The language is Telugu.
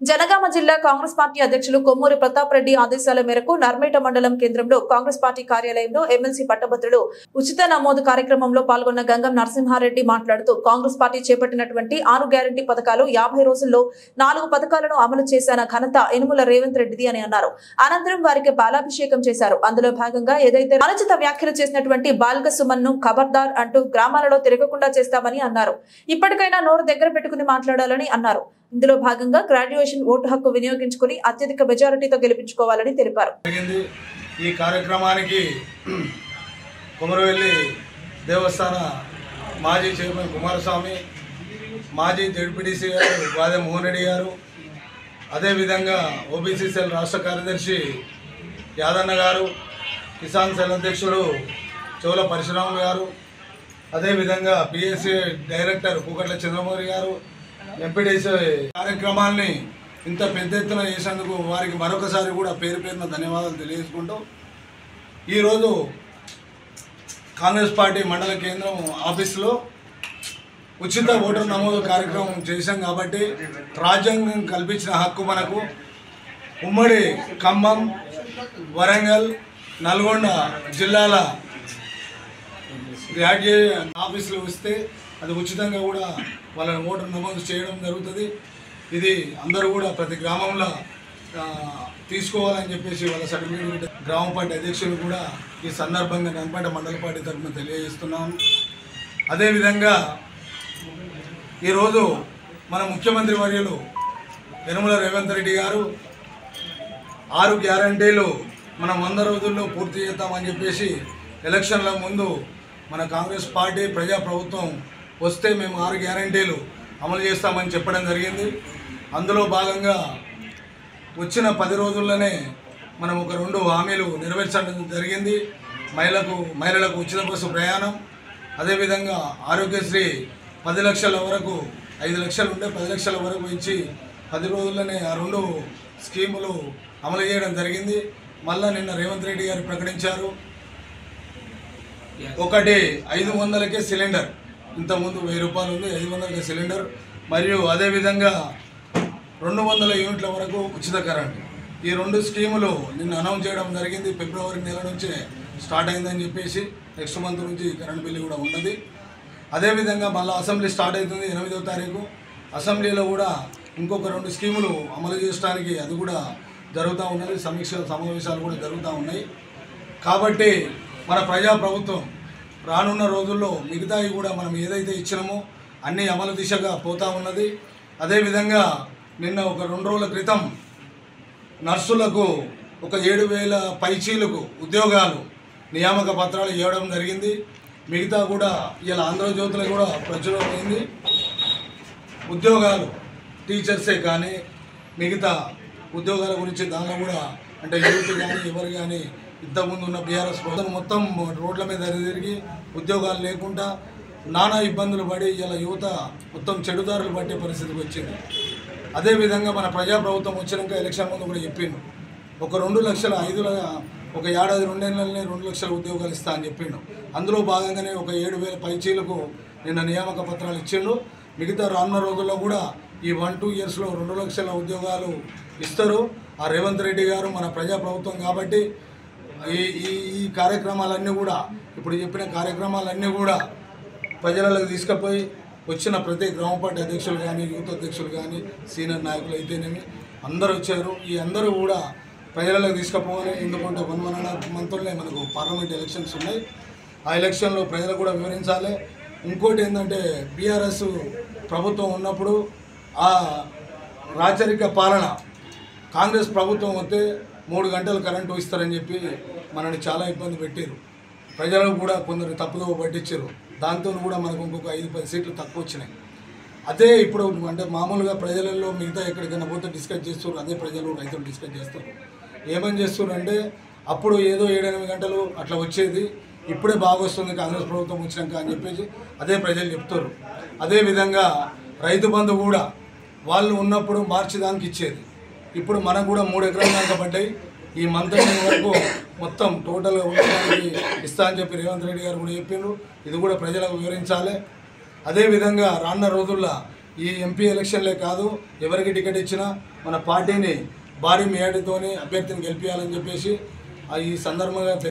జనగామ జిల్లా కాంగ్రెస్ పార్టీ అధ్యక్షులు కొమ్మూరి ప్రతాప్ రెడ్డి ఆదేశాల మేరకు నర్మేట మండలం కేంద్రంలో కాంగ్రెస్ పార్టీ కార్యాలయంలో ఎమ్మెల్సీ పట్టభద్రులు ఉచిత నమోదు కార్యక్రమంలో పాల్గొన్న గంగం నరసింహారెడ్డి మాట్లాడుతూ కాంగ్రెస్ పార్టీ చేపట్టినటువంటి 6 గ్యారంటీ పథకాలు 50 రోజుల్లో 4 పథకాలను అమలు చేసిన ఘనత యనుమల రేవంత్ రెడ్డిది అని అన్నారు. అనంతరం వారికి బాలాభిషేకం చేశారు. అందులో భాగంగా ఏదైతే అనుచిత వ్యాఖ్యలు చేసినటువంటి బాల్క సుమన్ ను ఖబర్దార్ అంటూ గ్రామాలలో తిరగకుండా చేస్తామని అన్నారు. ఇప్పటికైనా నోరు దగ్గర పెట్టుకుని మాట్లాడాలని అన్నారు. ఇందులో భాగంగా గ్రాడ్యుయేషన్ ఓటు హక్కు వినియోగించుకుని అత్యధిక మెజారిటీతో గెలిపించుకోవాలని తెలిపారు. ఈ కార్యక్రమానికి కొమరవెల్లి దేవస్థాన మాజీ చైర్మన్ కుమారస్వామి, మాజీ జెడ్పీటీసీ గారు వాదే మోహన్ రెడ్డి గారు, అదేవిధంగా ఓబీసీ సెల్ రాష్ట్ర కార్యదర్శి యాదన్న గారు, కిసాన్ సెల్ అధ్యక్షుడు చోల పరశురాములు గారు, అదేవిధంగా పిఎస్సి డైరెక్టర్ కూకట్ల చంద్రమౌళి గారు, ఎంపీడీసీ కార్యక్రమాన్ని ఇంత పెద్ద ఎత్తున చేసేందుకు వారికి మరొకసారి కూడా పేరు పేరున ధన్యవాదాలు తెలియజేసుకుంటూ, ఈరోజు కాంగ్రెస్ పార్టీ మండల కేంద్రం ఆఫీసులో ఉచిత ఓటర్ నమోదు కార్యక్రమం చేశాం. కాబట్టి రాజ్యాంగం కల్పించిన హక్కు మనకు ఉమ్మడి ఖమ్మం, వరంగల్, నల్గొండ జిల్లాల గ్రాడ్యుయేట్ ఆఫీసులో వస్తే అది ఉచితంగా కూడా వాళ్ళ ఓటర్ నమోదు చేయడం జరుగుతుంది. ఇది అందరూ కూడా ప్రతి గ్రామంలో తీసుకోవాలని చెప్పేసి వాళ్ళ సర్టిఫికేట్ గ్రామ పార్టీ అధ్యక్షులు కూడా ఈ సందర్భంగా నర్మేట మండల పార్టీ తరఫున తెలియజేస్తున్నాము. అదేవిధంగా ఈరోజు మన ముఖ్యమంత్రి వర్యులు యనుమల రేవంత్ రెడ్డి గారు 6 గ్యారంటీలు మనం 100 రోజుల్లో పూర్తి చేద్దామని చెప్పేసి ఎలక్షన్ల ముందు మన కాంగ్రెస్ పార్టీ ప్రజాప్రభుత్వం వస్తే మేము 6 గ్యారంటీలు అమలు చేస్తామని చెప్పడం జరిగింది. అందులో భాగంగా వచ్చిన 10 రోజుల్లోనే మనం ఒక 2 హామీలు నెరవేర్చడం జరిగింది. మహిళలకు ఉచిత బస్సు ప్రయాణం, అదేవిధంగా ఆరోగ్యశ్రీ 10 లక్షల వరకు 5 లక్షలు ఉంటే 10 లక్షల వరకు ఇచ్చి 10 రోజుల్లోనే ఆ 2 స్కీములు అమలు చేయడం జరిగింది. మళ్ళీ నిన్న రేవంత్ రెడ్డి గారు ప్రకటించారు, ఒకటి 500కే సిలిండర్, ఇంతకుముందు 1000 రూపాయలు ఉంది, 500కే సిలిండర్, మరియు అదేవిధంగా 200 యూనిట్ల వరకు ఉచిత కరెంట్. ఈ 2 స్కీములు నిన్న అనౌన్స్ చేయడం జరిగింది. ఫిబ్రవరి నెల నుంచే స్టార్ట్ అయిందని చెప్పేసి నెక్స్ట్ మంత్ నుంచి కరెంట్ బిల్లు కూడా ఉన్నది. అదేవిధంగా మళ్ళీ అసెంబ్లీ స్టార్ట్ అవుతుంది 8వ తారీఖు. అసెంబ్లీలో కూడా ఇంకొక 2 స్కీములు అమలు చేయడానికి అది కూడా జరుగుతూ ఉన్నది. సమీక్ష సమావేశాలు కూడా జరుగుతూ ఉన్నాయి. కాబట్టి మన ప్రజాప్రభుత్వం రానున్న రోజుల్లో మిగతాయి కూడా మనం ఏదైతే ఇచ్చినామో అన్నీ అమలు దిశగా పోతూ ఉన్నది. అదేవిధంగా నిన్న ఒక 2 రోజుల క్రితం నర్సులకు ఒక 7,000 పైచీలకు ఉద్యోగాలు నియామక పత్రాలు ఇవ్వడం జరిగింది. మిగతా కూడా ఇలా ఆంధ్రజ్యోతిలో కూడా ప్రచురమైంది. ఉద్యోగాలు టీచర్సే కానీ మిగతా ఉద్యోగాల గురించి దానిలో కూడా అంటే యూత్ కానీ ఎవరు కానీ ఇంతకుముందు ఉన్న బీఆర్ఎస్ ప్రభుత్వం మొత్తం రోడ్ల మీద తిరిగి ఉద్యోగాలు లేకుండా నానా ఇబ్బందులు పడి ఇలా యువత మొత్తం చెడుదారులు పట్టే పరిస్థితికి వచ్చింది. అదేవిధంగా మన ప్రజాప్రభుత్వం వచ్చినాక ఎలక్షన్ ముందు కూడా చెప్పిండు, ఒక 2 లక్షల ఒక ఏడాది 2 నెలలనే 2 లక్షల ఉద్యోగాలు ఇస్తా అని చెప్పిండు. అందులో భాగంగానే ఒక 7,000 పైచీలకు నిన్న నియామక పత్రాలు ఇచ్చిండు. మిగతా రానున్న రోజుల్లో కూడా ఈ 1-2 ఇయర్స్లో 2 లక్షల ఉద్యోగాలు ఇస్తారు. ఆ రేవంత్ రెడ్డి గారు మన ప్రజాప్రభుత్వం కాబట్టి ఈ కార్యక్రమాలన్నీ కూడా ఇప్పుడు చెప్పిన కార్యక్రమాలన్నీ కూడా ప్రజలకు తీసుకుపోయి వచ్చిన ప్రతి గ్రామ పార్టీ అధ్యక్షులు కానీ యూత్ అధ్యక్షులు కానీ సీనియర్ నాయకులు అయితేనేమి అందరూ వచ్చారు. ఈ అందరూ కూడా ప్రజలకు తీసుకుపోవాలి. ఎందుకంటే 1.5 మంత్లోనే మనకు పార్లమెంట్ ఎలక్షన్స్ ఉన్నాయి. ఆ ఎలక్షన్లో ప్రజలకు కూడా వివరించాలి. ఇంకోటి ఏంటంటే బీఆర్ఎస్ ప్రభుత్వం ఉన్నప్పుడు ఆ రాచరిక పాలన కాంగ్రెస్ ప్రభుత్వం వస్తే 3 గంటలు కరెంటు ఇస్తారని చెప్పి మనల్ని చాలా ఇబ్బంది పెట్టారు. ప్రజలకు కూడా కొందరు తప్పుదోవ పట్టించారు. దాంతో కూడా మనకు ఇంకొక 5-10 సీట్లు తక్కువ వచ్చినాయి. అదే ఇప్పుడు అంటే మామూలుగా ప్రజలలో మిగతా ఎక్కడికైనా పోతే డిస్కస్ చేస్తారు, అదే ప్రజలు రైతులు డిస్కస్ చేస్తారు. ఏమని చేస్తారు అంటే అప్పుడు ఏదో 7-8 గంటలు అట్లా వచ్చేది, ఇప్పుడే బాగా వస్తుంది కాంగ్రెస్ ప్రభుత్వం వచ్చినాక అని చెప్పేసి అదే ప్రజలు చెప్తారు. అదేవిధంగా రైతు బంధు కూడా వాళ్ళు ఉన్నప్పుడు మార్చి దానికి ఇచ్చేది, ఇప్పుడు మనకు కూడా 3 ఎకరాల దాకా పడ్డాయి. ఈ మంత్ వరకు మొత్తం టోటల్గా ఉండడానికి ఇస్తా అని చెప్పి రేవంత్ రెడ్డి గారు కూడా చెప్పిండ్రు. ఇది కూడా ప్రజలకు వివరించాలి. అదేవిధంగా రానున్న రోజుల్లో ఈ ఎంపీ ఎలక్షన్లే కాదు, ఎవరికి టికెట్ ఇచ్చినా మన పార్టీని భారీ మేడతోనే అభ్యర్థిని గెలిపించాలని చెప్పేసి ఈ సందర్భంగా